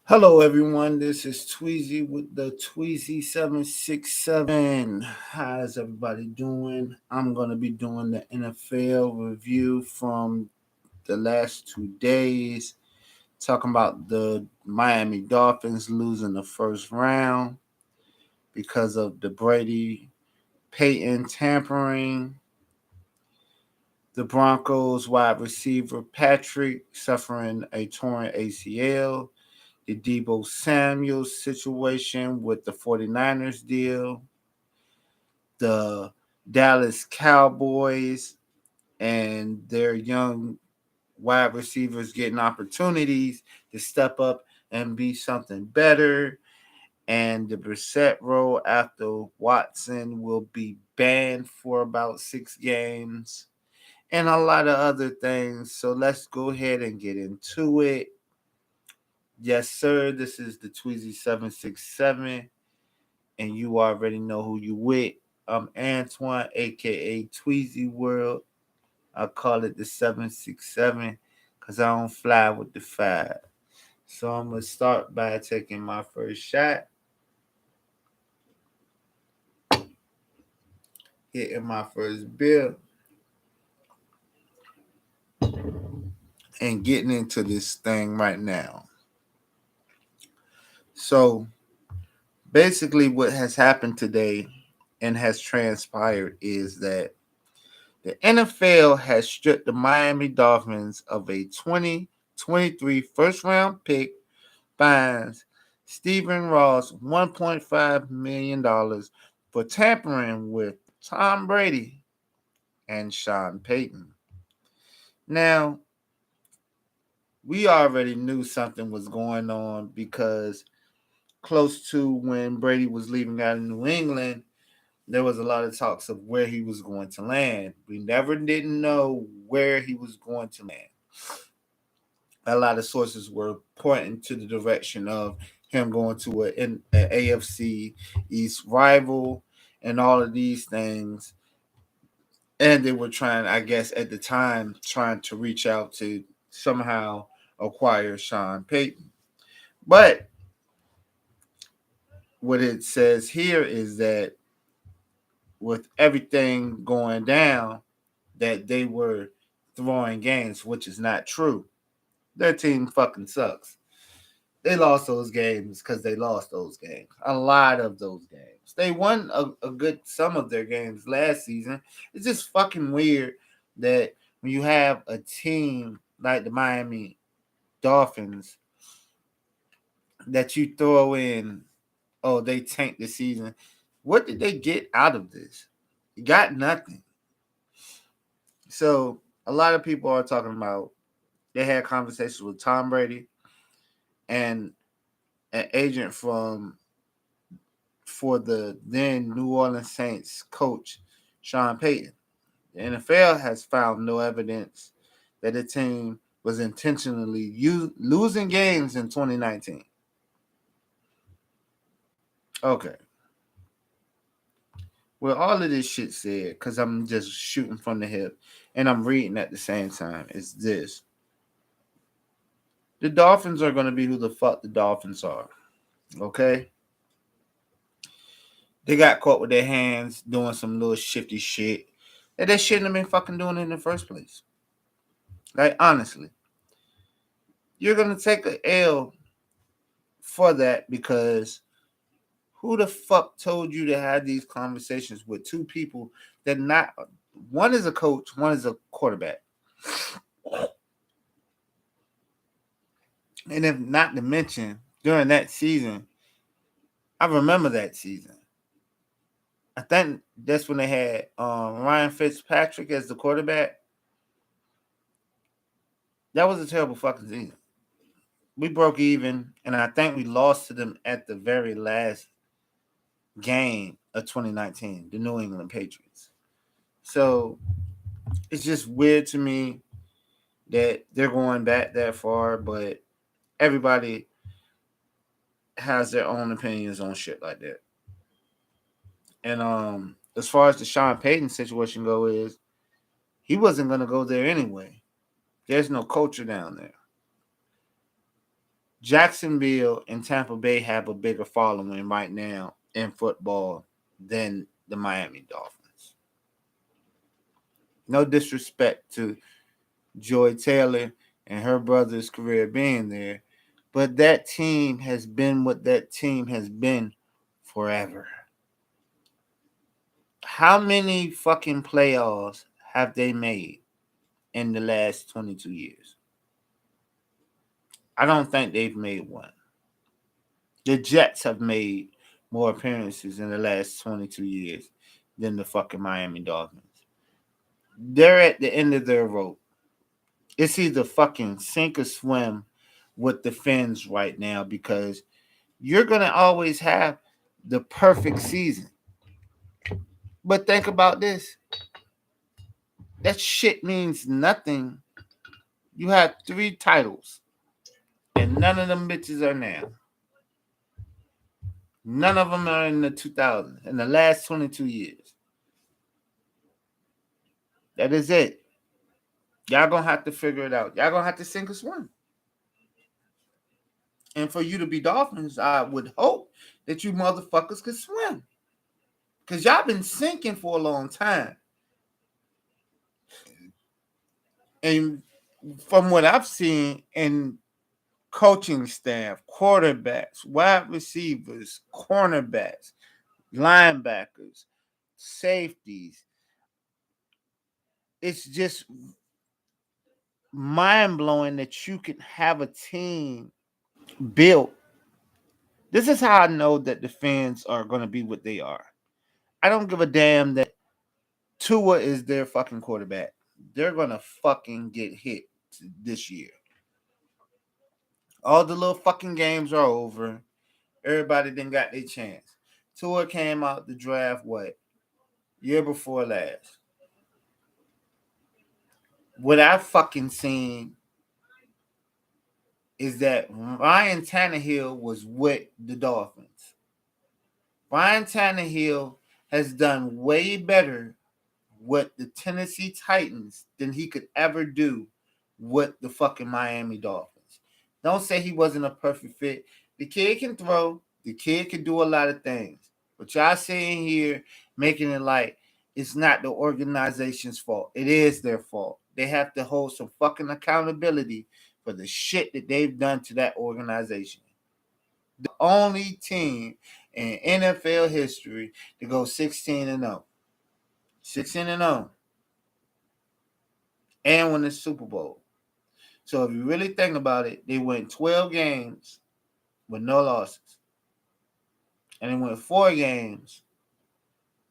Hello, everyone. This is Tweezy with the Tweezy 767. How's everybody doing? I'm going to be doing the NFL review from the last 2 days, talking about the Miami Dolphins losing the first round because of the Brady Peyton tampering, the Broncos wide receiver Patrick suffering a torn ACL, the Debo Samuel situation with the 49ers deal, the Dallas Cowboys and their young wide receivers getting opportunities to step up and be something better, and the Brissett role after Watson will be banned for about 6 games, and a lot of other things. So let's go ahead and get into it. Yes, sir. This is the Tweezy 767, and you already know who you with. I'm Antoine, aka Tweezy World. I call it the 767 because I don't fly with the five. So I'm gonna start by taking my first shot, hitting my first bill, and getting into this thing right now. So basically, what has happened today and has transpired is that the NFL has stripped the Miami Dolphins of a 2023 first round pick, fines Stephen Ross $1.5 million for tampering with Tom Brady and Sean Payton. Now, we already knew something was going on because close to when Brady was leaving out of New England, there was a lot of talks of where he was going to land. We never didn't know where he was going to land. A lot of sources were pointing to the direction of him going to an AFC East rival and all of these things. And they were trying, I guess, at the time, trying to reach out to somehow acquire Sean Payton. But what it says here is that with everything going down, that they were throwing games, which is not true. Their team fucking sucks. They lost those games because they lost those games. A lot of those games. They won a good some of their games last season. It's just fucking weird that when you have a team like the Miami Dolphins that you throw in, oh, they tanked the season. What did they get out of this? You got nothing. So a lot of people are talking about they had conversations with Tom Brady and an agent for the then New Orleans Saints coach Sean Payton. The NFL has found no evidence that the team was intentionally losing games in 2019. Okay. Well, all of this shit said, because I'm just shooting from the hip and I'm reading at the same time, is this. The Dolphins are going to be who the fuck the Dolphins are. Okay? They got caught with their hands doing some little shifty shit that they shouldn't have been fucking doing in the first place. Like, honestly, you're going to take a L for that because who the fuck told you to have these conversations with two people that not one is a coach, one is a quarterback. And if not to mention, during that season, I remember that season. I think that's when they had Ryan Fitzpatrick as the quarterback. That was a terrible fucking season. We broke even, and I think we lost to them at the very last game of 2019, the New England Patriots. So it's just weird to me that they're going back that far, but everybody has their own opinions on shit like that. And as far as the Sean Payton situation go is he wasn't gonna go there anyway. There's no culture down there. Jacksonville and Tampa Bay have a bigger following right now in football than the Miami Dolphins. No disrespect to Joy Taylor and her brother's career being there, but that team has been what that team has been forever. How many fucking playoffs have they made in the last 22 years? I don't think they've made one. The Jets have made more appearances in the last 22 years than the fucking Miami Dolphins. They're at the end of their rope. It's either fucking sink or swim with the Fins right now because you're going to always have the perfect season. But think about this. That shit means nothing. You have 3 titles, and none of them bitches are now. None of them are in the 2000s, in the last 22 years. That is it. Y'all gonna have to figure it out. Y'all gonna have to sink or swim. And for you to be Dolphins, I would hope that you motherfuckers could swim. Because y'all been sinking for a long time. And from what I've seen in coaching staff, quarterbacks, wide receivers, cornerbacks, linebackers, safeties, it's just mind-blowing that you can have a team built. This is how I know that the fans are going to be what they are. I don't give a damn that Tua is their fucking quarterback. They're going to fucking get hit this year. All the little fucking games are over. Everybody then got their chance. Tua came out the draft, what? Year before last. What I've fucking seen is that Ryan Tannehill was with the Dolphins. Ryan Tannehill has done way better with the Tennessee Titans than he could ever do with the fucking Miami Dolphins. Don't say he wasn't a perfect fit. The kid can throw. The kid can do a lot of things. But y'all sitting here making it like it's not the organization's fault. It is their fault. They have to hold some fucking accountability for the shit that they've done to that organization. The only team in NFL history to go 16-0. 16-0. And win the Super Bowl. So if you really think about it, they went 12 games with no losses. And they went 4 games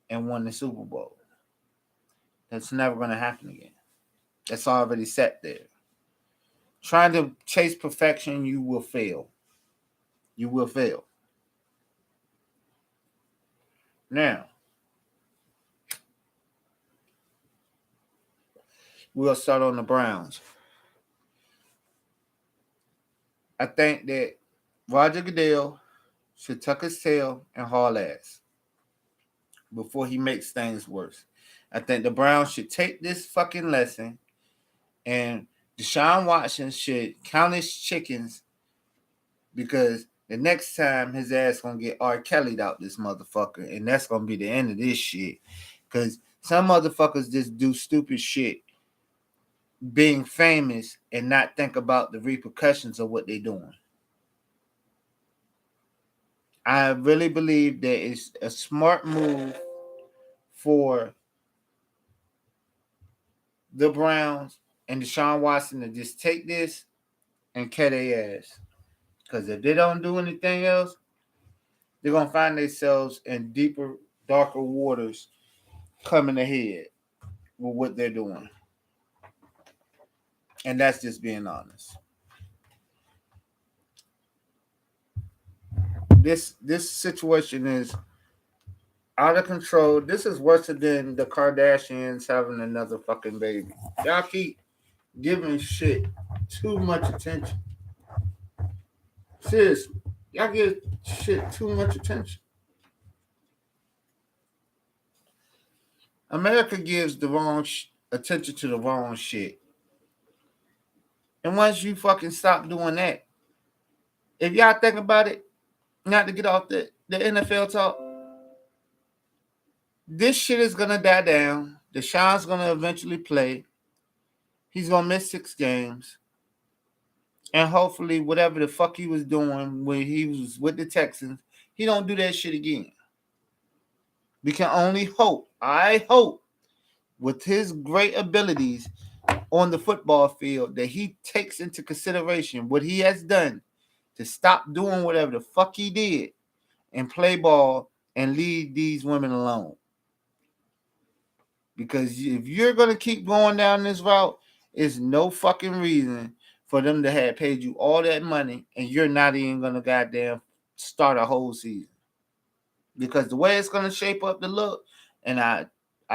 and won the Super Bowl. That's never going to happen again. That's already set there. Trying to chase perfection, you will fail. You will fail. Now, we'll start on the Browns. I think that Roger Goodell should tuck his tail and haul ass before he makes things worse. I think the Browns should take this fucking lesson, and Deshaun Watson should count his chickens, because the next time his ass gonna get R. Kelly'd out this motherfucker, and that's gonna be the end of this shit. Because some motherfuckers just do stupid shit being famous and not think about the repercussions of what they're doing. I really believe that it's a smart move for the Browns and Deshaun Watson to just take this and cut their ass. Because if they don't do anything else, they're going to find themselves in deeper, darker waters coming ahead with what they're doing. And that's just being honest. This situation is out of control. This is worse than the Kardashians having another fucking baby. Y'all keep giving shit too much attention. Seriously, y'all give shit too much attention. America gives the wrong attention to the wrong shit. And once you fucking stop doing that, If y'all think about it, not to get off the NFL talk, this shit is gonna die down. Deshaun's gonna eventually play. He's gonna miss 6 games. And hopefully whatever the fuck he was doing when he was with the Texans, he don't do that shit again. We can only hope. I hope with his great abilities on the football field that he takes into consideration what he has done to stop doing whatever the fuck he did and play ball and leave these women alone. Because if you're going to keep going down this route, it's no fucking reason for them to have paid you all that money and you're not even going to goddamn start a whole season. Because the way it's going to shape up the look, and I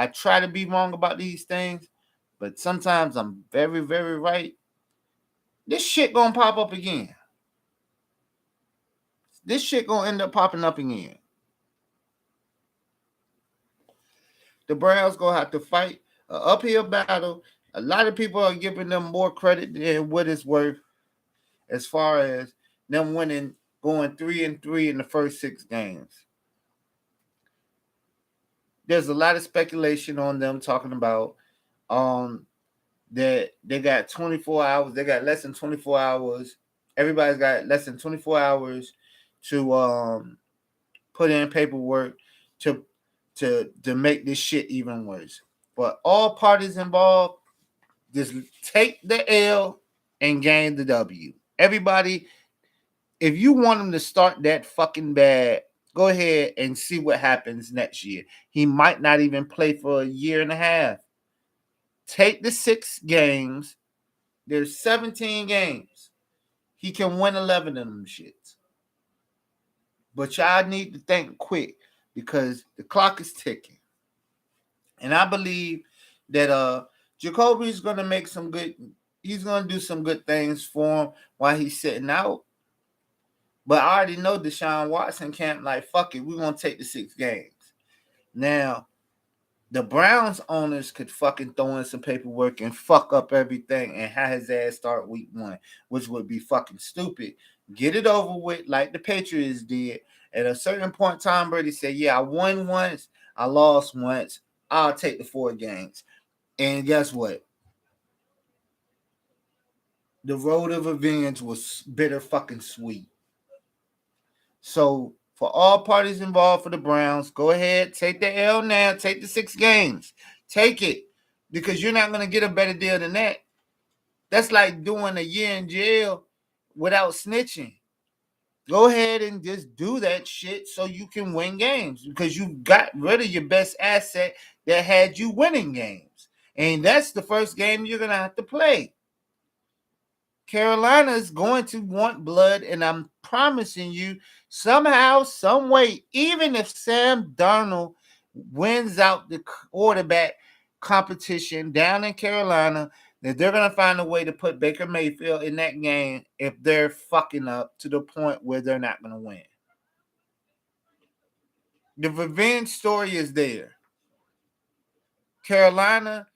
try to be wrong about these things, but sometimes I'm very, very right. This shit going to pop up again. This shit going to end up popping up again. The Browns going to have to fight an uphill battle. A lot of people are giving them more credit than what it's worth as far as them winning, going 3-3 in the first 6 games. There's a lot of speculation on them talking about that they got 24 hours. They got less than 24 hours. Everybody's got less than 24 hours to put in paperwork to make this shit even worse. But all parties involved, just take the L and gain the W. Everybody, if you want him to start that fucking bad, go ahead and see what happens next year. He might not even play for a year and a half. Take the 6 games. There's 17 games. He can win 11 of them shits. But y'all need to think quick because the clock is ticking. And I believe that Jacoby's going to make some good, he's going to do some good things for him while he's sitting out. But I already know Deshaun Watson can't, like, fuck it, we're going to take the 6 games. Now, the Browns owners could fucking throw in some paperwork and fuck up everything and have his ass start week 1, which would be fucking stupid. Get it over with like the Patriots did. At a certain point, Tom Brady said, yeah, I won once, I lost once, I'll take the 4 games. And guess what? The road of revenge was bitter fucking sweet. So for all parties involved for the Browns, go ahead, take the L now, take the 6 games. Take it. Because you're not going to get a better deal than that. That's like doing a year in jail without snitching. Go ahead and just do that shit so you can win games because you got rid of your best asset that had you winning games. And that's the first game you're going to have to play. Carolina is going to want blood, and I'm promising you, somehow, some way, even if Sam Darnold wins out the quarterback competition down in Carolina, that they're going to find a way to put Baker Mayfield in that game if they're fucking up to the point where they're not going to win. The revenge story is there. Carolina,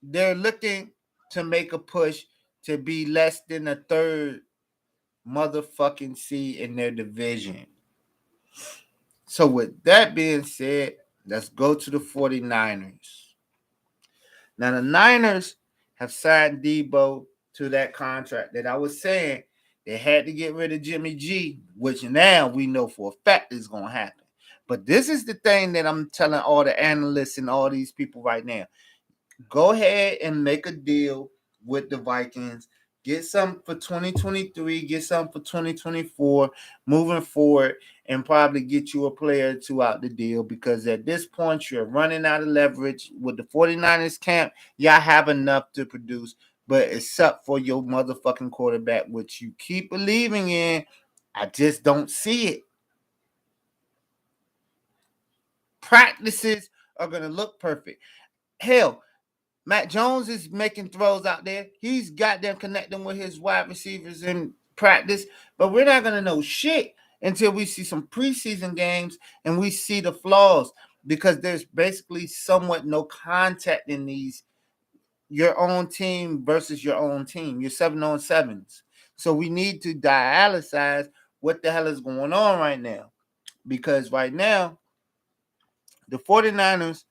they're looking to make a push to be less than a third motherfucking seed in their division. So with that being said, let's go to the 49ers. Now the Niners have signed Debo to that contract that I was saying they had to get rid of Jimmy G, which now we know for a fact is going to happen. But this is the thing that I'm telling all the analysts and all these people right now. Go ahead and make a deal with the Vikings. Get some for 2023, get some for 2024, moving forward, and probably get you a player or 2 out the deal because at this point, you're running out of leverage. With the 49ers camp, y'all have enough to produce, but except for your motherfucking quarterback, which you keep believing in, I just don't see it. Practices are going to look perfect. Hell, Matt Jones is making throws out there. He's got them connecting with his wide receivers in practice, but we're not going to know shit until we see some preseason games and we see the flaws because there's basically somewhat no contact in these your own team versus your own team, your 7-on-7s. So we need to dialyze what the hell is going on right now. Because right now, the 49ers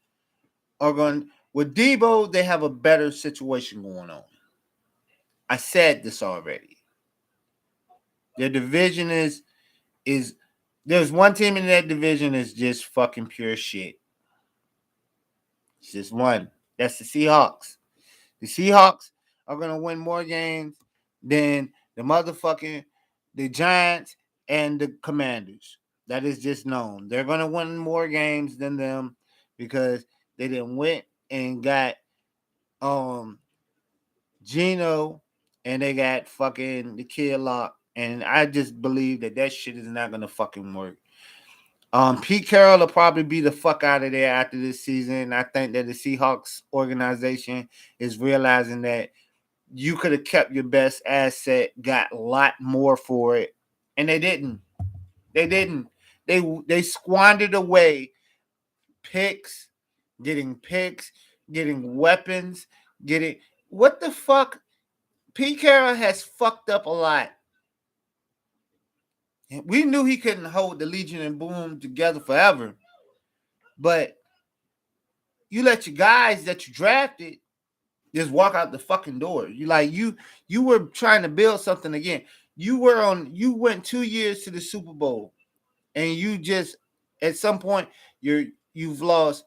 are going, with Debo, they have a better situation going on. I said this already. Their division is there's one team in that division is just fucking pure shit. It's just one. That's the Seahawks. The Seahawks are gonna win more games than the Giants and the Commanders. That is just known. They're gonna win more games than them because they didn't went and got Geno and they got fucking the kid Lock. And I just believe that shit is not gonna fucking work. Pete Carroll will probably be the fuck out of there after this season. I think that the Seahawks organization is realizing that you could have kept your best asset, got a lot more for it, and they didn't. They didn't. They squandered away picks, getting weapons, getting what the fuck? Pete Carroll has fucked up a lot. We knew he couldn't hold the Legion and Boom together forever, but you let your guys that you drafted just walk out the fucking door. You were trying to build something again. You went 2 years to the Super Bowl, and you just at some point you've lost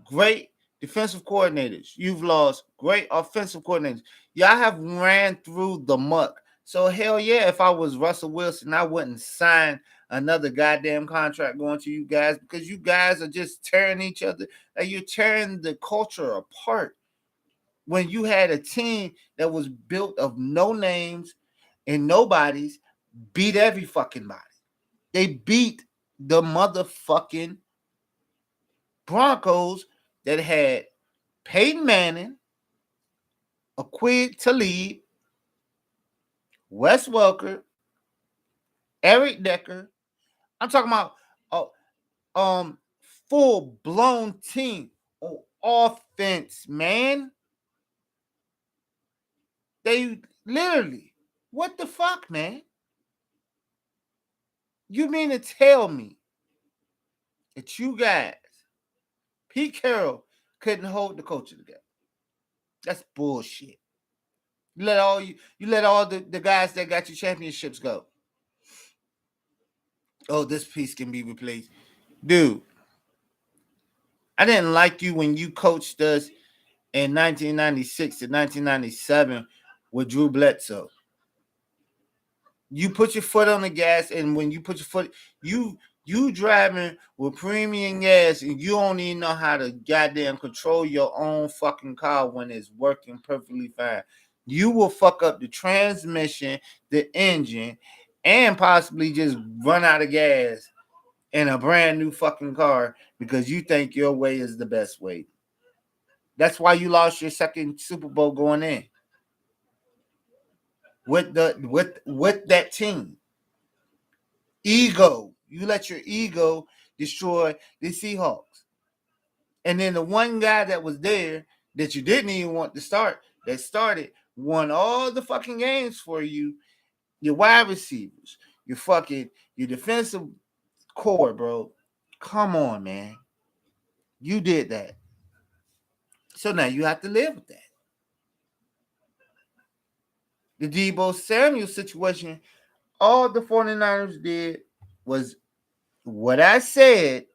great defensive coordinators. You've lost great offensive coordinators. Y'all have ran through the muck. So hell yeah, if I was Russell Wilson, I wouldn't sign another goddamn contract going to you guys because you guys are just tearing each other. Like you're tearing the culture apart. When you had a team that was built of no names and nobodies beat every fucking body. They beat the motherfucking Broncos that had Peyton Manning, Aqib Talib, Wes Welker, Eric Decker. I'm talking about a full-blown team on offense, man. They literally, what the fuck, man? You mean to tell me that you guys, Pete Carroll, couldn't hold the culture together? That's bullshit. You let all the guys that got you championships go. Oh, this piece can be replaced. Dude, I didn't like you when you coached us in 1996 to 1997 with Drew Bledsoe. You put your foot on the gas, and when you put your foot, you driving with premium gas, and you don't even know how to goddamn control your own fucking car when it's working perfectly fine. You will fuck up the transmission, the engine, and possibly just run out of gas in a brand new fucking car because you think your way is the best way. That's why you lost your second Super Bowl going in with that team. Ego. You let your ego destroy the Seahawks. And then the one guy that was there that you didn't even want to start, that started, won all the fucking games for you. Your wide receivers, your defensive core, bro. Come on, man. You did that. So now you have to live with that. The Deebo Samuel situation, all the 49ers did was what I said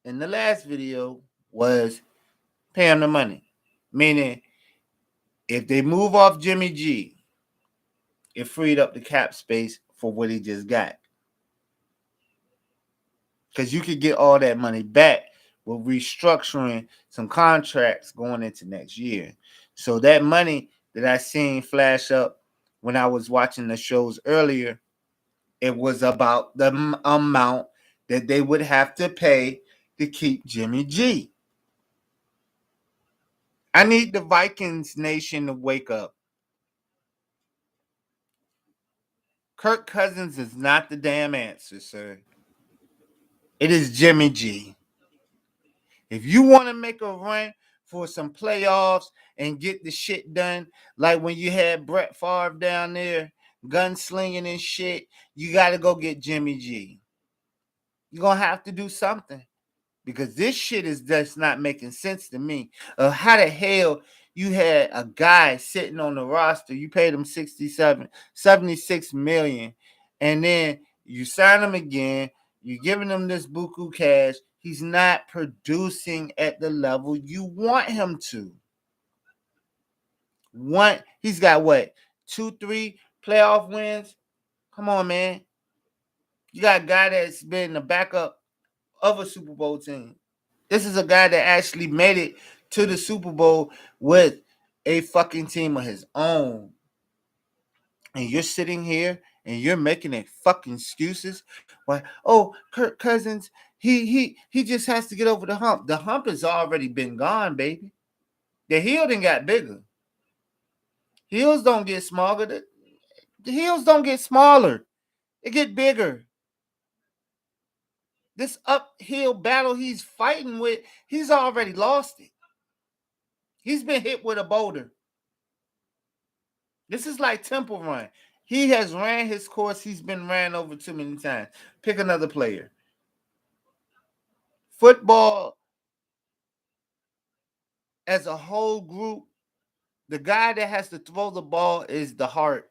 in the last video was pay him the money. Meaning, if they move off Jimmy G, it freed up the cap space for what he just got. Because you could get all that money back with restructuring some contracts going into next year. So that money that I seen flash up when I was watching the shows earlier, it was about the amount that they would have to pay to keep Jimmy G. I need the Vikings nation to wake up. Kirk Cousins is not the damn answer, sir. It is Jimmy G. If you want to make a run for some playoffs and get the shit done, like when you had Brett Favre down there gunslinging and shit, you got to go get Jimmy G. You're going to have to do something because this shit is just not making sense to me. How the hell you had a guy sitting on the roster, you paid him 76 million, and then you sign him again, you're giving him this buku cash. He's not producing at the level you want him to. He's got what? 2-3 playoff wins? Come on, man. You got a guy that's been the backup of a Super Bowl team. This is a guy that actually made it to the Super Bowl with a fucking team of his own. And you're sitting here and you're making it fucking excuses. Why? Oh, Kirk Cousins, he just has to get over the hump. The hump has already been gone, baby. The heel done got bigger. Heels don't get smaller. The heels don't get smaller. They get bigger. This uphill battle he's fighting with, he's already lost it. He's been hit with a boulder. This is like Temple Run. He has ran his course. He's been ran over too many times. Pick another player. Football as a whole group, the guy that has to throw the ball is the heart.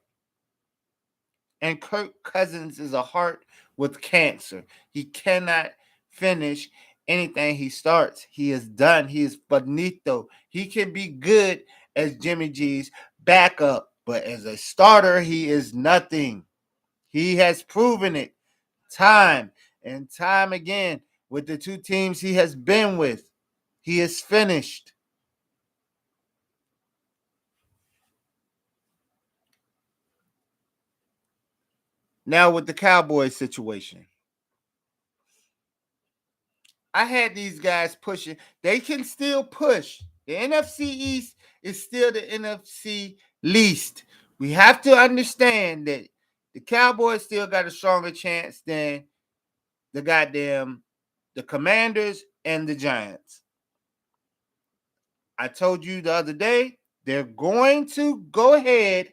And Kirk Cousins is a heart with cancer. He cannot finish anything he starts. He is done. He is finito. He can be good as Jimmy G's backup, but as a starter, he is nothing. He has proven it time and time again with the two teams he has been with. He is finished. Now with the Cowboys situation. I had these guys pushing. They can still push. The NFC East is still the NFC least. We have to understand that the Cowboys still got a stronger chance than the Commanders and the Giants. I told you the other day, they're going to go ahead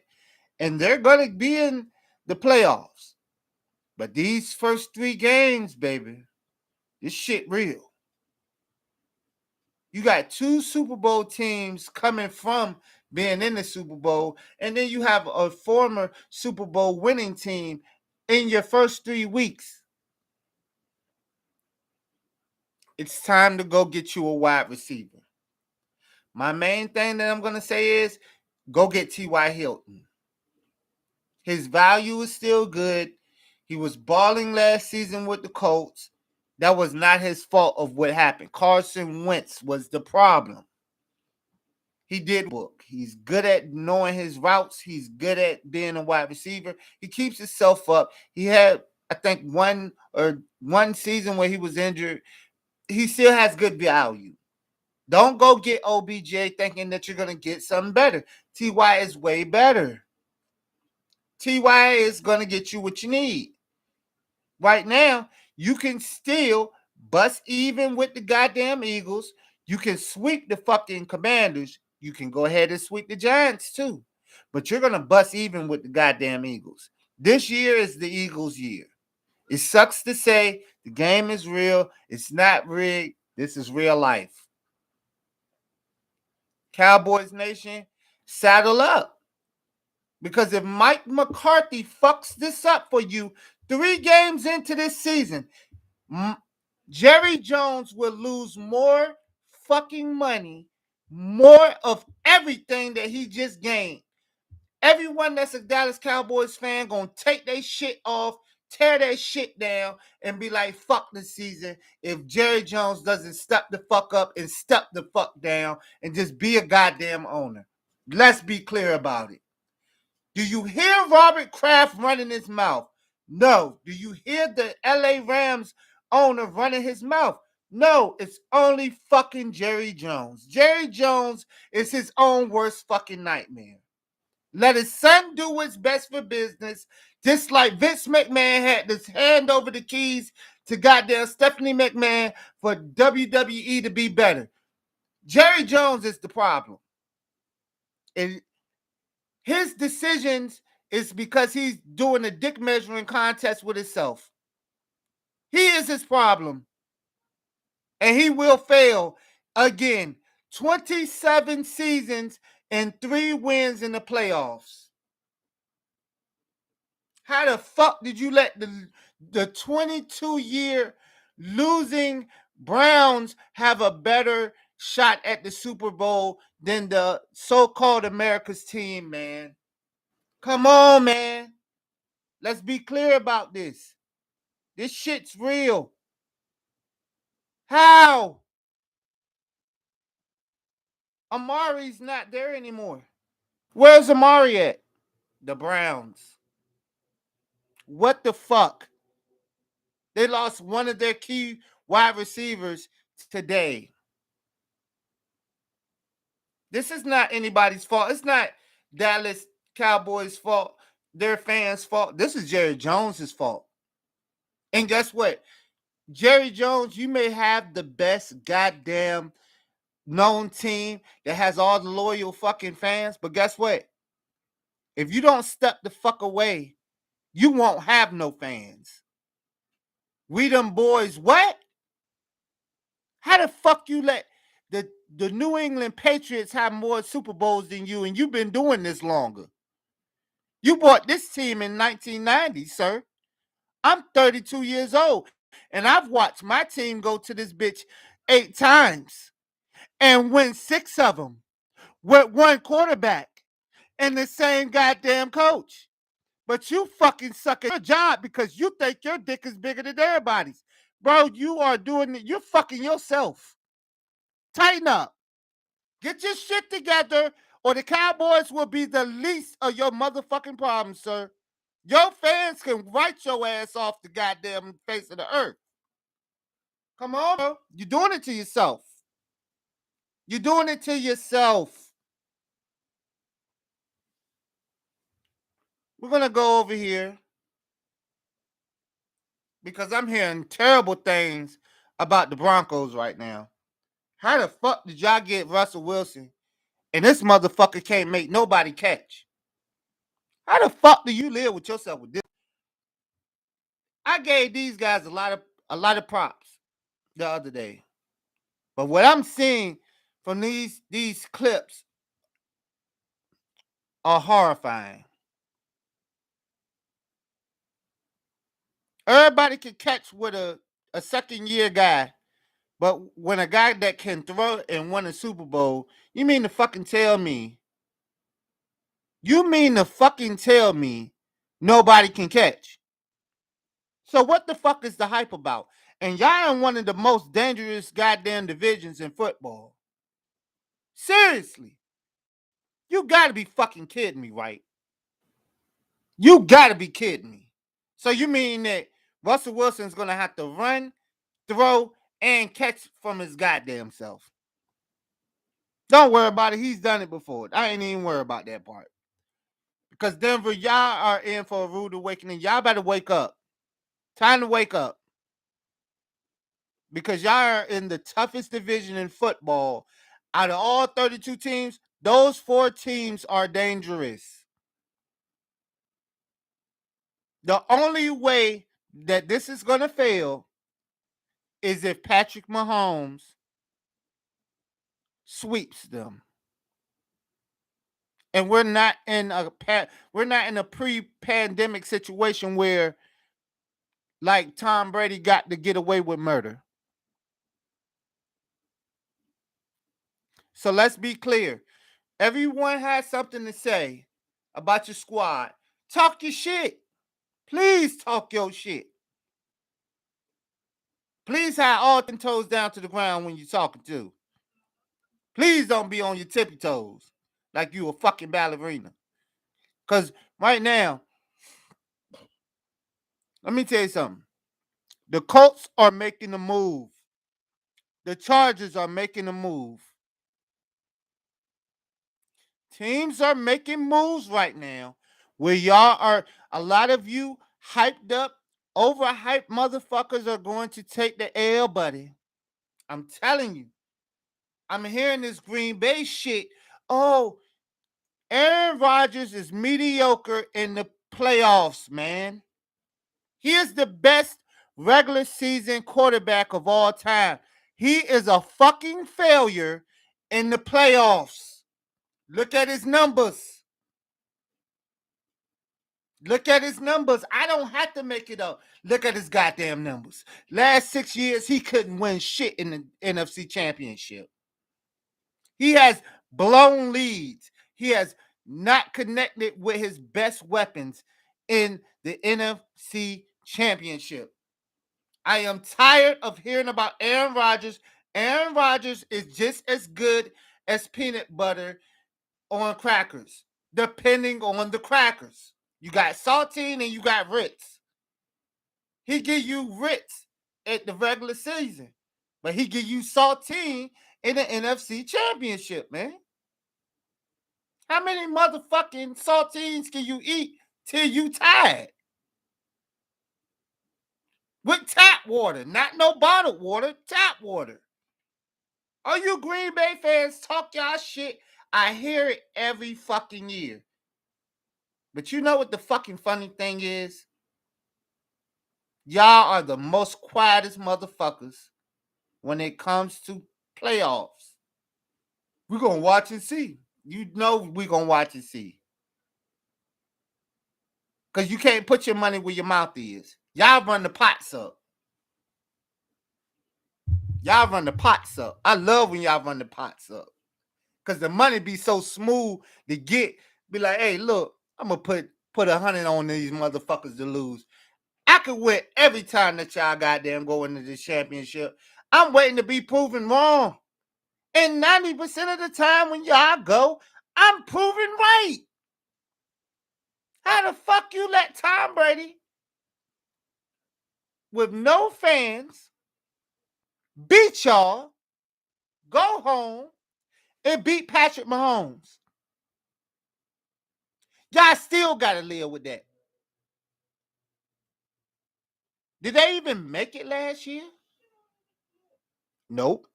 and they're going to be in the playoffs. But these first 3 games, baby, this shit real. You got 2 Super Bowl teams coming from being in the Super Bowl, and then you have a former Super Bowl winning team in your first 3 weeks. It's time to go get you a wide receiver. My main thing that I'm going to say is go get T.Y. Hilton. His value is still good. He was balling last season with the Colts. That was not his fault of what happened. Carson Wentz was the problem. He did book. He's good at knowing his routes. He's good at being a wide receiver. He keeps himself up. He had, I think, one season where he was injured. He still has good value. Don't go get OBJ thinking that you're going to get something better. T.Y. is way better. T.Y. is going to get you what you need. Right now, you can still bust even with the goddamn Eagles. You can sweep the fucking Commanders. You can go ahead and sweep the Giants too. But you're going to bust even with the goddamn Eagles. This year is the Eagles' year. It sucks to say the game is real. It's not rigged. This is real life. Cowboys Nation, saddle up. Because if Mike McCarthy fucks this up for you 3 games into this season, Jerry Jones will lose more fucking money, more of everything that he just gained. Everyone that's a Dallas Cowboys fan gonna take their shit off, tear their shit down, and be like, fuck the season if Jerry Jones doesn't step the fuck up and step the fuck down and just be a goddamn owner. Let's be clear about it. Do you hear Robert Kraft running his mouth? No. Do you hear the LA Rams owner running his mouth? No, it's only fucking Jerry Jones. Jerry Jones is his own worst fucking nightmare. Let his son do what's best for business, just like Vince McMahon had to hand over the keys to goddamn Stephanie McMahon for WWE to be better. Jerry Jones is the problem. And his decisions It's because he's doing a dick measuring contest with himself. He is his problem. And he will fail again. 27 seasons and 3 wins in the playoffs. How the fuck did you let the 22-year losing Browns have a better shot at the Super Bowl than the so-called America's team, man? Come on, man. Let's be clear about this. This shit's real. How? Amari's not there anymore. Where's Amari at? The Browns. What the fuck? They lost one of their key wide receivers today. This is not anybody's fault. It's not Dallas Cowboys' fault, their fans' fault. This is Jerry Jones' fault. And guess what? Jerry Jones, you may have the best goddamn known team that has all the loyal fucking fans, but guess what? If you don't step the fuck away, you won't have no fans. We them boys, what? How the fuck you let the New England Patriots have more Super Bowls than you, and you've been doing this longer? You bought this team in 1990, sir. I'm 32 years old, and I've watched my team go to this bitch 8 times and win 6 of them with one quarterback and the same goddamn coach. But you fucking suck at your job because you think your dick is bigger than everybody's. Bro, you are doing it. You're fucking yourself. Tighten up. Get your shit together, or the Cowboys will be the least of your motherfucking problems, sir. Your fans can write your ass off the goddamn face of the earth. Come on, bro. You're doing it to yourself. You're doing it to yourself. We're going to go over here because I'm hearing terrible things about the Broncos right now. How the fuck did y'all get Russell Wilson and this motherfucker can't make nobody catch? How the fuck do you live with yourself with this? I gave these guys a lot of props the other day. But what I'm seeing from these clips are horrifying. Everybody can catch with a second year guy, but when a guy that can throw and win a Super Bowl, you mean to fucking tell me? You mean to fucking tell me nobody can catch? So what the fuck is the hype about? And y'all in one of the most dangerous goddamn divisions in football. Seriously. You gotta be fucking kidding me, right? You gotta be kidding me. So you mean that Russell Wilson's gonna have to run, throw, and catch from his goddamn self? Don't worry about it. He's done it before. I ain't even worried about that part. Because Denver, y'all are in for a rude awakening. Y'all better wake up. Time to wake up. Because y'all are in the toughest division in football. Out of all 32 teams, those 4 teams are dangerous. The only way that this is going to fail is if Patrick Mahomes sweeps them. And we're not in a pre-pandemic situation where like Tom Brady got to get away with murder. So let's be clear. Everyone has something to say about your squad. Talk your shit. Please talk your shit. Please have all 10 toes down to the ground when you're talking to. Please don't be on your tippy toes like you a fucking ballerina. Because right now, let me tell you something. The Colts are making a move. The Chargers are making a move. Teams are making moves right now where y'all are, a lot of you hyped up, overhyped motherfuckers are going to take the L, buddy. I'm telling you. I'm hearing this Green Bay shit. Oh, Aaron Rodgers is mediocre in the playoffs, man. He is the best regular season quarterback of all time. He is a fucking failure in the playoffs. Look at his numbers. Look at his numbers. I don't have to make it up. Look at his goddamn numbers. Last 6 years, he couldn't win shit in the NFC Championship. He has blown leads. He has not connected with his best weapons in the NFC Championship. I am tired of hearing about Aaron Rodgers. Aaron Rodgers is just as good as peanut butter on crackers, depending on the crackers. You got saltine and you got Ritz. He give you Ritz at the regular season, but he give you saltine in the NFC Championship, man. How many motherfucking saltines can you eat till you tired? With tap water, not no bottled water, tap water. All you Green Bay fans talk y'all shit. I hear it every fucking year. But you know what the fucking funny thing is? Y'all are the most quietest motherfuckers when it comes to playoffs. We're going to watch and see. You know we're going to watch and see. Because you can't put your money where your mouth is. Y'all run the pots up. Y'all run the pots up. I love when y'all run the pots up. Because the money be so smooth to get. Be like, hey, look, I'm going to put 100 on these motherfuckers to lose. I could win every time that y'all goddamn go into this championship. I'm waiting to be proven wrong. And 90% of the time when y'all go, I'm proven right. How the fuck you let Tom Brady, with no fans, beat y'all, go home, and beat Patrick Mahomes? Y'all still got to live with that. Did they even make it last year? Nope.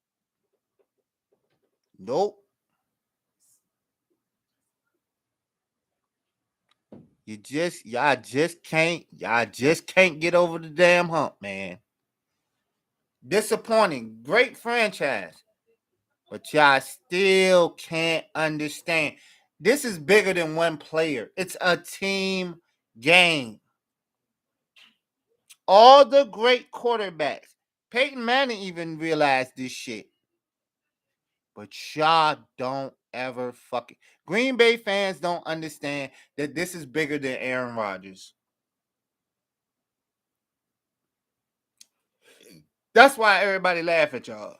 Nope. Y'all just can't get over the damn hump, man. Disappointing. Great franchise. But y'all still can't understand. This is bigger than one player. It's a team game. All the great quarterbacks. Peyton Manning even realized this shit. But y'all don't ever fucking. Green Bay fans don't understand that this is bigger than Aaron Rodgers. That's why everybody laugh at y'all.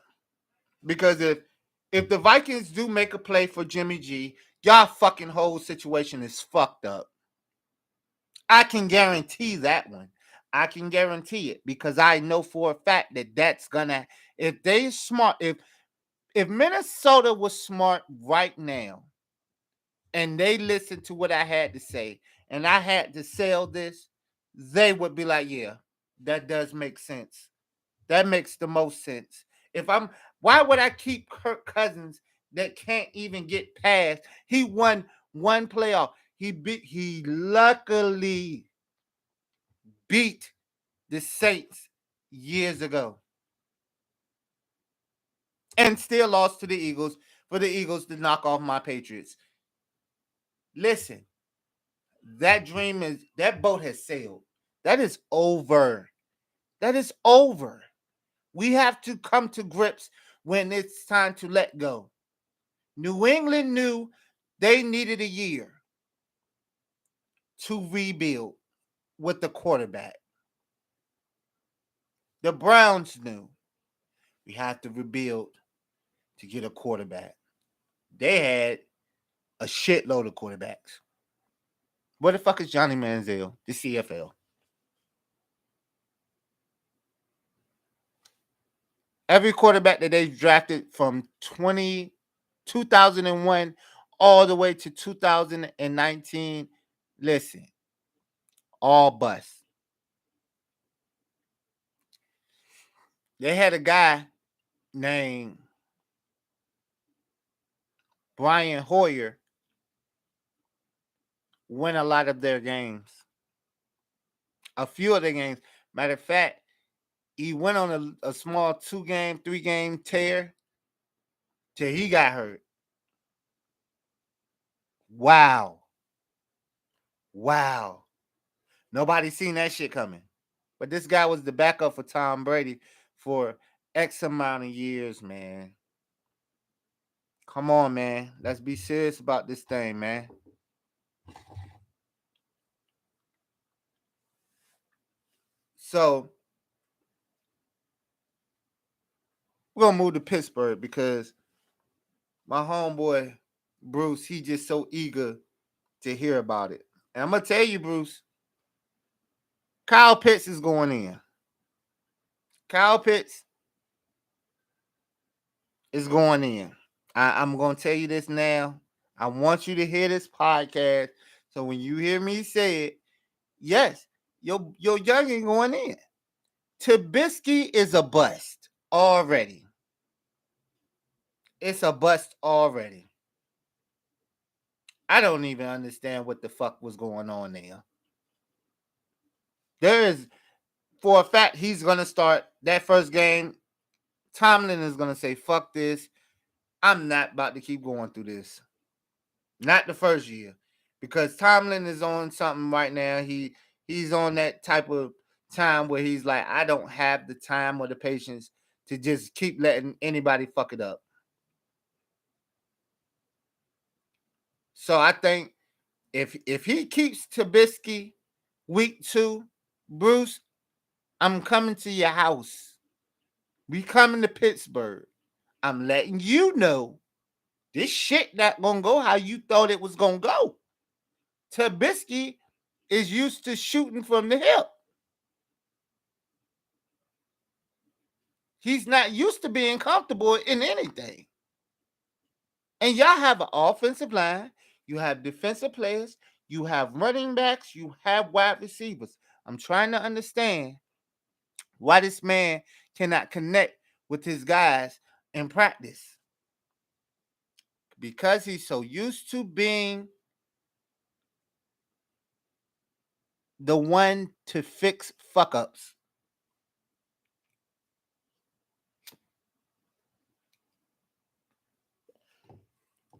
Because if the Vikings do make a play for Jimmy G, y'all fucking whole situation is fucked up. I can guarantee that one. I can guarantee it because I know for a fact that that's gonna. If they smart, if Minnesota was smart right now, and they listened to what I had to say, and I had to sell this, they would be like, yeah, that does make sense. That makes the most sense. Why would I keep Kirk Cousins that can't even get past? He won one playoff. He luckily beat the Saints years ago and still lost to the Eagles for the Eagles to knock off my Patriots. Listen, that boat has sailed. That is over. That is over. We have to come to grips when it's time to let go. New England knew they needed a year to rebuild with the quarterback. The Browns knew we have to rebuild to get a quarterback. They had a shitload of quarterbacks. Where the fuck is Johnny Manziel, the CFL? Every quarterback that they drafted from 2001 all the way to 2019, listen, all bust. They had a guy named Brian Hoyer win a lot of their games. A few of their games. Matter of fact, he went on a small 2-game, 3-game tear till he got hurt. Wow. Nobody seen that shit coming. But this guy was the backup for Tom Brady for X amount of years, man. Come on, man. Let's be serious about this thing, man. So, we're going to move to Pittsburgh because my homeboy, Bruce, he just so eager to hear about it. And I'm going to tell you, Bruce, Kyle Pitts is going in. Kyle Pitts is going in. I'm going to tell you this now. I want you to hear this podcast. So when you hear me say it, yes, your youngin going in. Trubisky is a bust already. It's a bust already. I don't even understand what the fuck was going on there. There is, for a fact, he's going to start that first game. Tomlin is going to say, fuck this. I'm not about to keep going through this. Not the first year. Because Tomlin is on something right now. He's on that type of time where he's like, I don't have the time or the patience to just keep letting anybody fuck it up. So I think if he keeps Trubisky week 2, Bruce, I'm coming to your house. We coming to Pittsburgh. I'm letting you know this shit not gonna go how you thought it was gonna go. Trubisky is used to shooting from the hip. He's not used to being comfortable in anything. And y'all have an offensive line, you have defensive players, you have running backs, you have wide receivers. I'm trying to understand why this man cannot connect with his guys in practice. Because he's so used to being the one to fix fuck ups.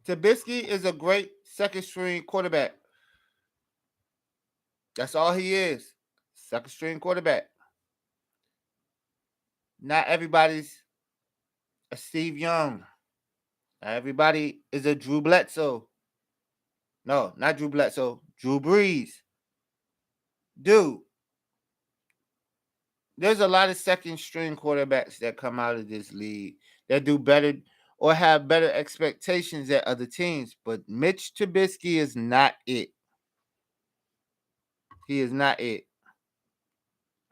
Trubisky is a great second string quarterback. That's all he is. Second string quarterback. Not everybody's a Steve Young. Not everybody is a Drew Bledsoe. No, not Drew Bledsoe. Drew Brees. Dude, there's a lot of second string quarterbacks that come out of this league that do better or have better expectations at other teams. But Mitch Trubisky is not it. He is not it.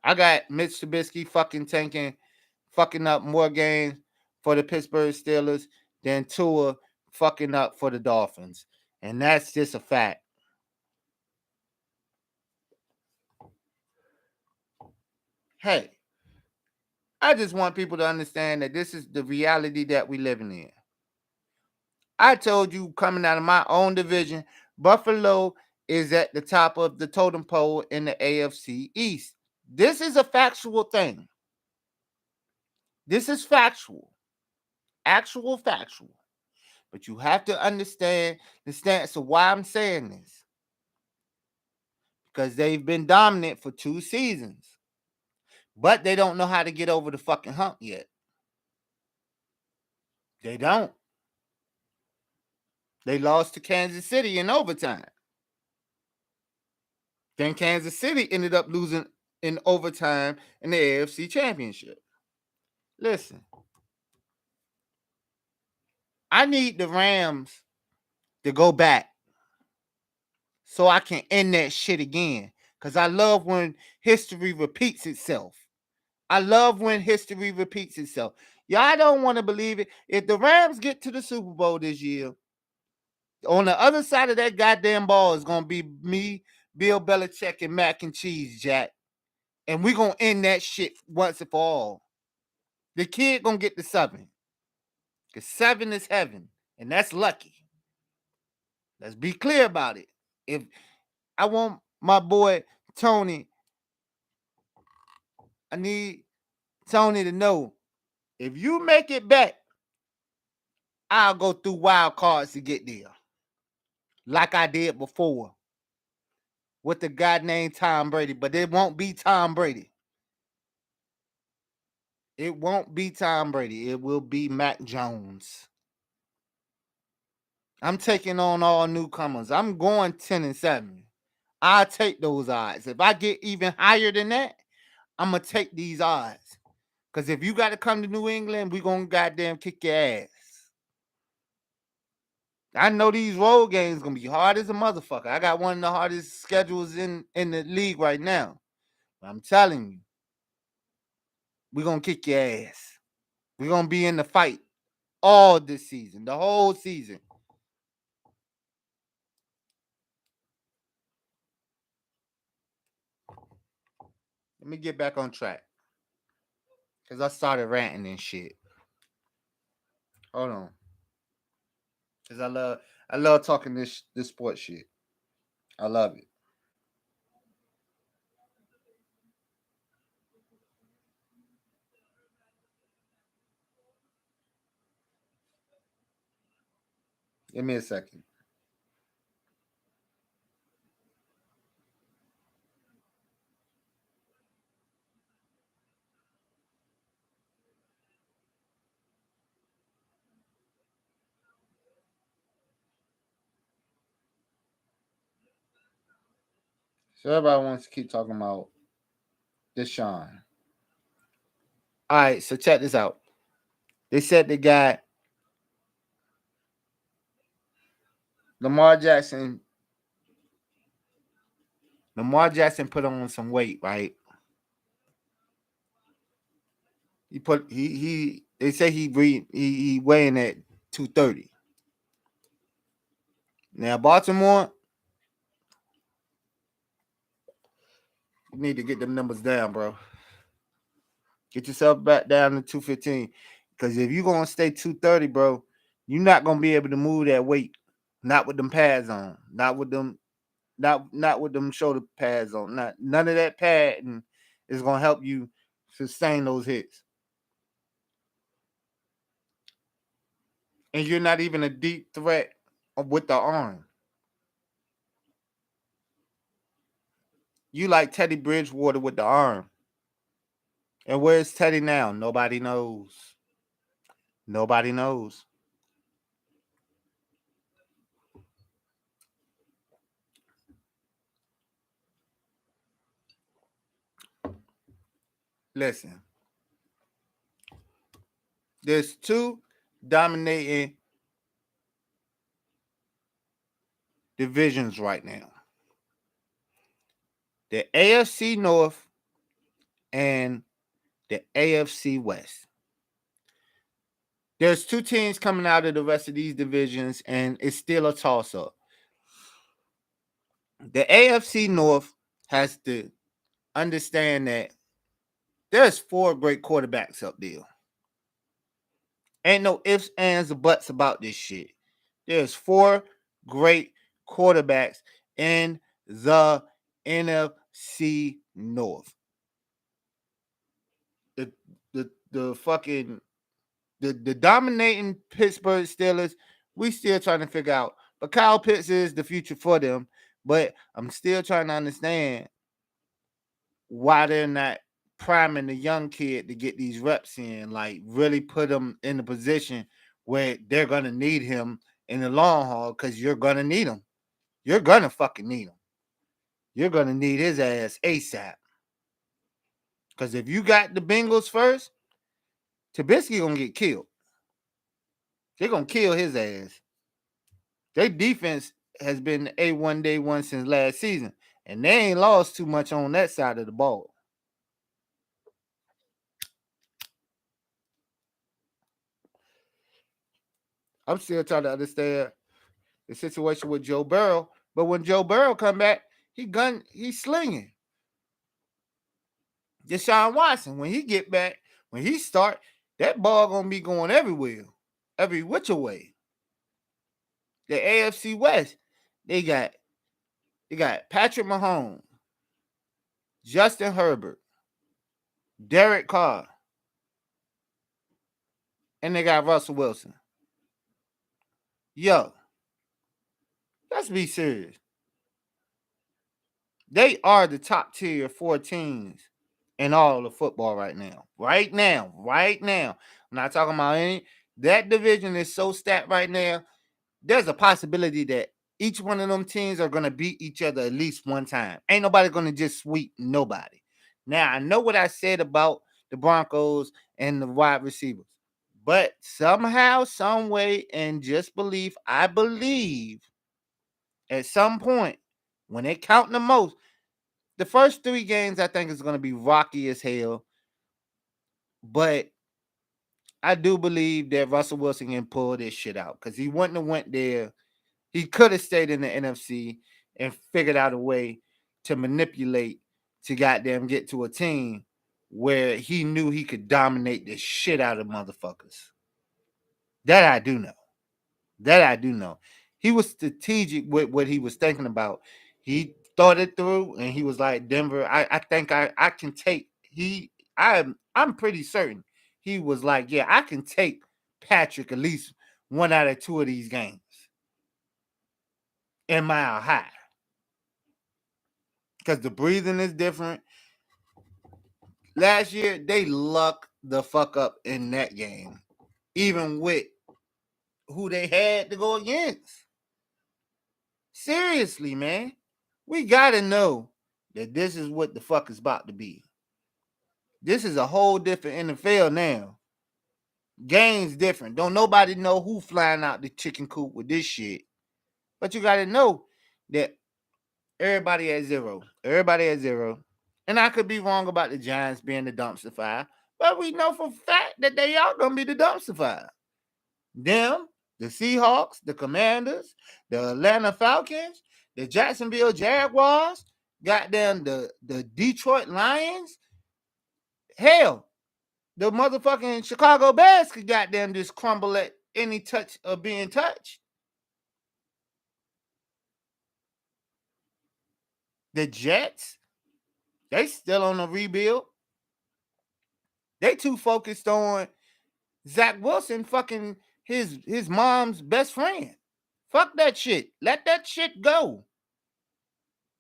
I got Mitch Trubisky fucking up more games for the Pittsburgh Steelers than Tua fucking up for the Dolphins. And that's just a fact. Hey, I just want people to understand that this is the reality that we living in. I told you coming out of my own division, Buffalo is at the top of the totem pole in the AFC East. This is a factual thing. This is factual. Actual factual. But you have to understand the stance of why I'm saying this. Because they've been dominant for 2 seasons. But they don't know how to get over the fucking hump yet. They don't. They lost to Kansas City in overtime. Then Kansas City ended up losing in overtime in the AFC Championship. Listen, I need the Rams to go back so I can end that shit again. Because I love when history repeats itself. I love when history repeats itself. Y'all don't want to believe it. If the Rams get to the Super Bowl this year, on the other side of that goddamn ball is going to be me, Bill Belichick, and Mac and Cheese, Jack. And we're going to end that shit once and for all. The kid going to get the 7. Because 7 is heaven. And that's lucky. Let's be clear about it. If I want my boy Tony. I need Tony to know if you make it back, I'll go through wild cards to get there. Like I did before with the guy named Tom Brady, but it won't be Tom Brady. It won't be Tom Brady. It will be Mac Jones. I'm taking on all newcomers. I'm going 10-7. I'll take those odds. If I get even higher than that, I'm going to take these odds. Because if you got to come to New England, we're going to goddamn kick your ass. I know these road games going to be hard as a motherfucker. I got one of the hardest schedules in the league right now. I'm telling you, we're going to kick your ass. We're going to be in the fight all this season, the whole season. Let me get back on track. Because I started ranting and shit. Hold on. Because I love talking this sports shit. I love it. Give me a second. So everybody wants to keep talking about Deshaun. All right, so check this out. They said they got Lamar Jackson. Lamar Jackson put on some weight, right? They say he weighing at 230. Now Baltimore, you need to get them numbers down, bro. Get yourself back down to 215. Because if you're gonna stay 230, bro, you're not gonna be able to move that weight. Not with them pads on. Not with them, not with them shoulder pads on. None of that padding is gonna help you sustain those hits. And you're not even a deep threat with the arm. You like Teddy Bridgewater with the arm. And where's Teddy now? Nobody knows. Nobody knows. Listen, there's two dominating divisions right now. The AFC North and the AFC West. There's two teams coming out of the rest of these divisions, and it's still a toss-up. The AFC North has to understand that there's 4 great quarterbacks up there. Ain't no ifs, ands, or buts about this shit. There's 4 great quarterbacks in the NFC North. The fucking the dominating Pittsburgh Steelers, we still trying to figure out. But Kyle Pitts is the future for them. But I'm still trying to understand why they're not priming the young kid to get these reps in, like really put them in a position where they're gonna need him in the long haul, because you're gonna need him. You're gonna fucking need him. You're gonna need his ass ASAP. Because if you got the Bengals first, Trubisky gonna get killed. They're gonna kill his ass. Their defense has been A1 day one since last season, and they ain't lost too much on that side of the ball. I'm still trying to understand the situation with Joe Burrow, but when Joe Burrow come back, he's slinging. Deshaun Watson, when he get back, when he start, that ball gonna be going everywhere, every which way. The AFC West, they got You got Patrick Mahomes, Justin Herbert, Derek Carr, and they got Russell Wilson. Yo, let's be serious. They are the top tier 4 teams in all of football right now. Right now. I'm not talking about any. That division is so stacked right now. There's a possibility that each one of them teams are going to beat each other at least one time. Ain't nobody going to just sweep nobody. Now, I know what I said about the Broncos and the wide receivers, but somehow, some way, in just belief, I believe at some point when they count the most, the first 3 games I think is going to be rocky as hell, but I do believe that Russell Wilson can pull this shit out because he wouldn't have went there. He could have stayed in the NFC and figured out a way to manipulate to goddamn get to a team where he knew he could dominate the shit out of motherfuckers. That I do know. He was strategic with what he was thinking about. He thought it through and he was like, Denver, I think I can take I'm pretty certain he was like, yeah, I can take Patrick at least 1 out of 2 of these games in Mile High. Because the breathing is different. Last year, they lucked the fuck up in that game, even with who they had to go against. Seriously, man. We got to know that this is what the fuck is about to be. This is a whole different NFL now. Game's different. Don't nobody know who flying out the chicken coop with this shit. But you got to know that everybody at 0. Everybody at 0. And I could be wrong about the Giants being the dumpster fire, but we know for a fact that they are going to be the dumpster fire. Them, the Seahawks, the Commanders, the Atlanta Falcons, the Jacksonville Jaguars, goddamn the Detroit Lions. Hell, the motherfucking Chicago Bears could goddamn just crumble at any touch of being touched. The Jets, they still on the rebuild. They too focused on Zach Wilson fucking his mom's best friend. Fuck that shit. Let that shit go.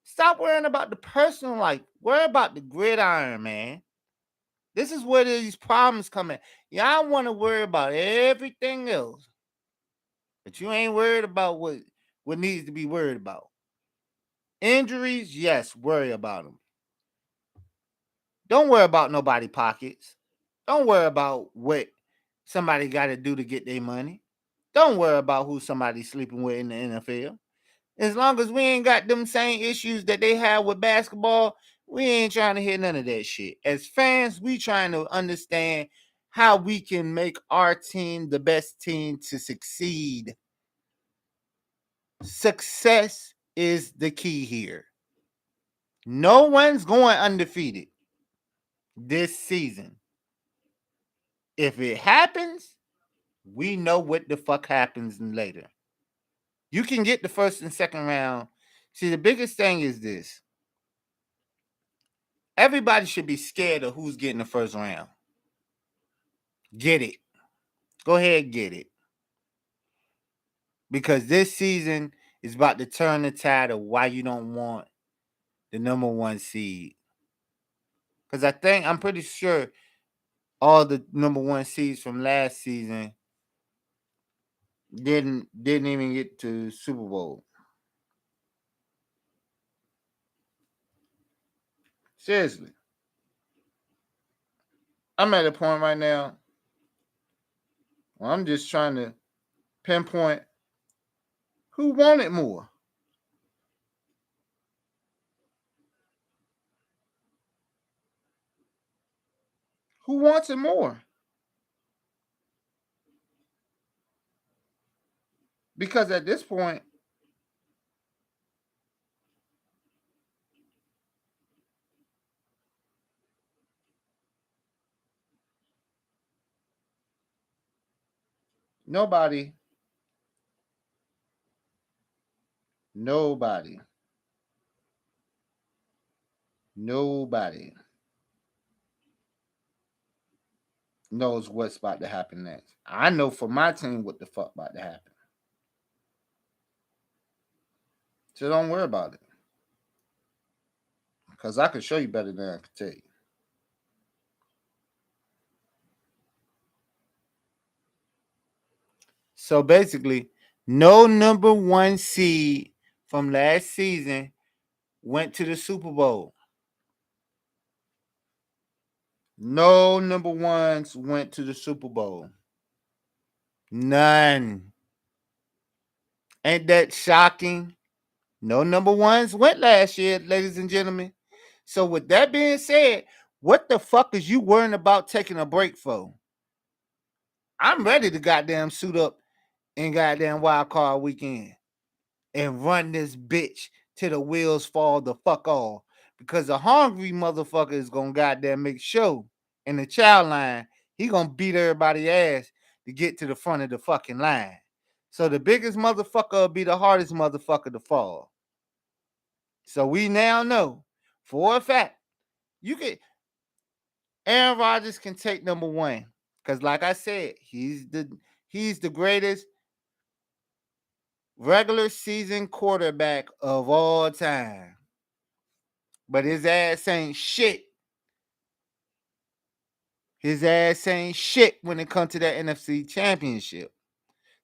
Stop worrying about the personal life. Worry about the gridiron, man. This is where these problems come in. Y'all want to worry about everything else, but you ain't worried about what needs to be worried about. Injuries, yes, worry about them. Don't worry about nobody pockets. Don't worry about what somebody got to do to get their money. Don't worry about who somebody's sleeping with in the NFL. As long as we ain't got them same issues that they have with basketball, we ain't trying to hear none of that shit. As fans, we trying to understand how we can make our team the best team to succeed. Success is the key here. No one's going undefeated this season. If it happens, we know what the fuck happens later. You can get the first and second round. See, the biggest thing is this. Everybody should be scared of who's getting the first round. Get it. Go ahead, get it. Because this season is about to turn the tide of why you don't want the number 1 seed. Because I'm pretty sure all the number 1 seeds from last season didn't even get to Super Bowl. Seriously. I'm at a point right now where I'm just trying to pinpoint who wanted more. Who wants it more? Because at this point, nobody Nobody knows what's about to happen next. I know for my team what the fuck about to happen. So don't worry about it. Because I can show you better than I can tell you. So basically, no number one seed from last season went to the Super Bowl. No number ones went to the Super Bowl. None. Ain't that shocking? No number ones went last year, ladies and gentlemen. So with that being said, what the fuck is you worrying about taking a break for? I'm ready to goddamn suit up in goddamn wild card weekend and run this bitch till the wheels fall the fuck off. Because a hungry motherfucker is gonna goddamn make sure in the child line, he gonna beat everybody ass to get to the front of the fucking line. So the biggest motherfucker will be the hardest motherfucker to fall. So we now know for a fact you can Aaron Rodgers can take number one. Cause like I said, he's the greatest regular season quarterback of all time. But his ass ain't shit. His ass ain't shit when it comes to that NFC championship.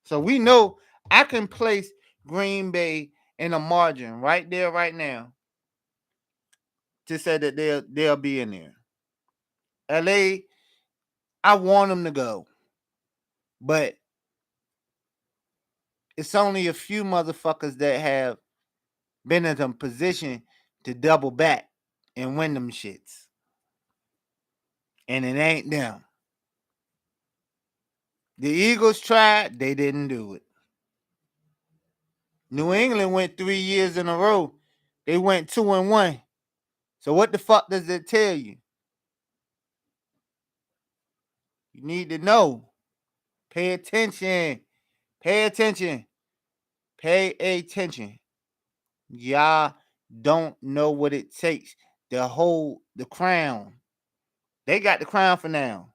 So we know I can place Green Bay in a margin right there, right now, to say that they'll be in there. LA, I want them to go. But it's only a few motherfuckers that have been in a position to double back and win them shits. And it ain't them. The Eagles tried, they didn't do it. New England went 3 years in a row. They went 2-1. So what the fuck does it tell you? You need to know. Pay attention. Pay attention. Pay attention. Y'all don't know what it takes to hold the crown. They got the crown for now.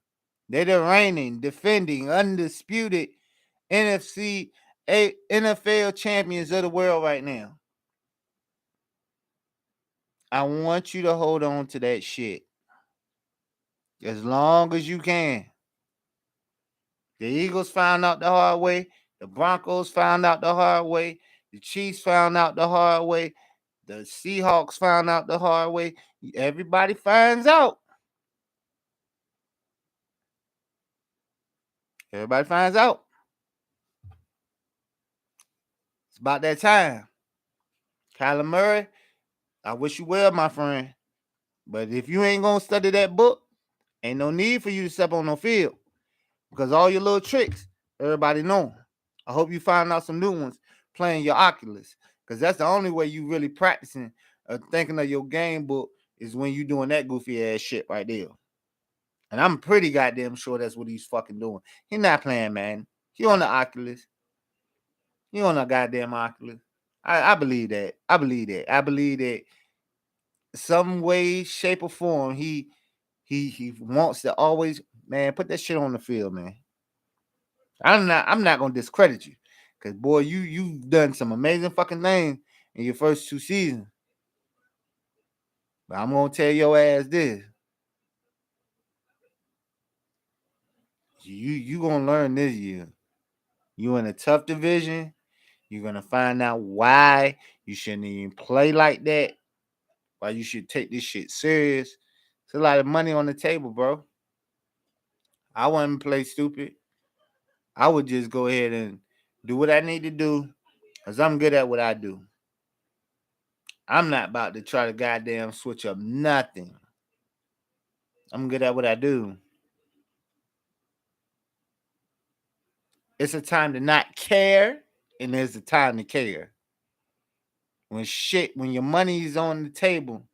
They're the reigning, defending, undisputed NFL champions of the world right now. I want you to hold on to that shit as long as you can. The Eagles found out the hard way. The Broncos found out the hard way. The Chiefs found out the hard way. The Seahawks found out the hard way. Everybody finds out. Everybody finds out. It's about that time. Kyler Murray, I wish you well, my friend. But if you ain't going to study that book, ain't no need for you to step on no field. Because all your little tricks, everybody know. I hope you find out some new ones playing your Oculus. Because that's the only way you really practicing or thinking of your game book is when you doing that goofy ass shit right there. And I'm pretty goddamn sure that's what he's fucking doing. He's not playing, man. He on the Oculus. He on a goddamn Oculus. I believe that. I believe that. I believe that some way, shape, or form, he wants to always, man, put that shit on the field, man. I'm not gonna discredit you. Cause boy, you've done some amazing fucking things in your first 2 seasons. But I'm gonna tell your ass this. You gonna learn this year. You in a tough division. You're gonna find out why you shouldn't even play like that. Why you should take this shit serious. It's a lot of money on the table, bro. I wouldn't play stupid. I would just go ahead and do what I need to do. Cause I'm good at what I do. I'm not about to try to goddamn switch up nothing. I'm good at what I do. It's a time to not care, and there's a time to care. When your money is on the table,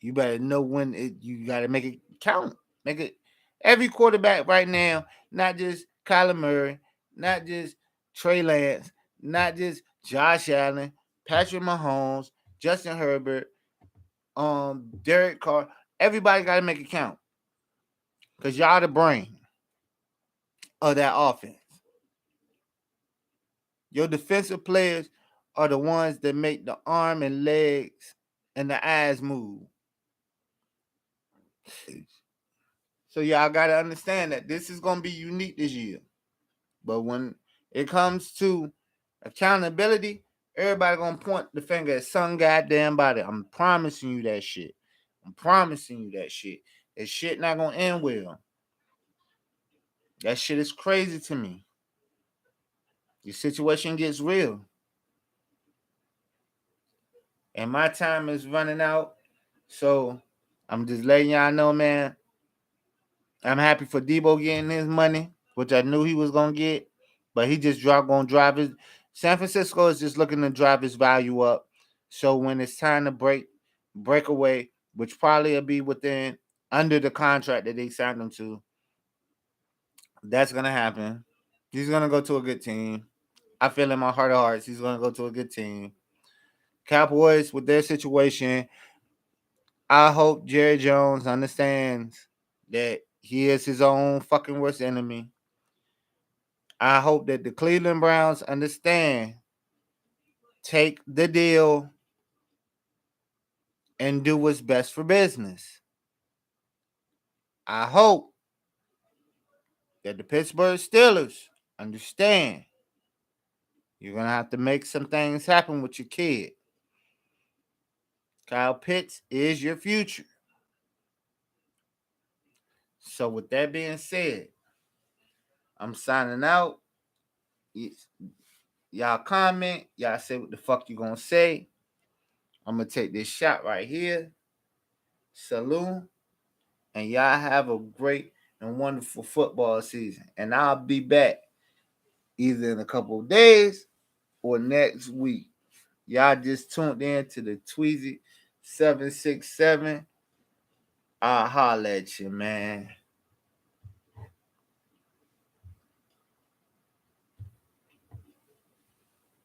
you better know when you got to make it count. Make it every quarterback right now, not just Kyler Murray, not just Trey Lance, not just Josh Allen, Patrick Mahomes, Justin Herbert, Derek Carr. Everybody got to make it count because y'all the brain of that offense. Your defensive players are the ones that make the arm and legs and the eyes move. So y'all got to understand that this is going to be unique this year. But when it comes to accountability, everybody going to point the finger at some goddamn body. I'm promising you that shit. I'm promising you that shit. That shit not going to end well. That shit is crazy to me. Your situation gets real. And my time is running out. So I'm just letting y'all know, man. I'm happy for Debo getting his money, which I knew he was going to get. But he just going to drive his... San Francisco is just looking to drive his value up. So when it's time to break away, which probably will be under the contract that they signed him to, that's going to happen. He's going to go to a good team. I feel in my heart of hearts he's going to go to a good team. Cowboys, with their situation, I hope Jerry Jones understands that he is his own fucking worst enemy. I hope that the Cleveland Browns understand, take the deal, and do what's best for business. I hope that the Pittsburgh Steelers understand you're going to have to make some things happen with your kid. Kyle Pitts is your future. So with that being said, I'm signing out. Y'all comment. Y'all say what the fuck you gonna say. I'm gonna take this shot right here. Salute. And y'all have a great and wonderful football season. And I'll be back either in a couple of days or next week. Y'all just tuned in to the Tweezy 767. I'll holler at you, man.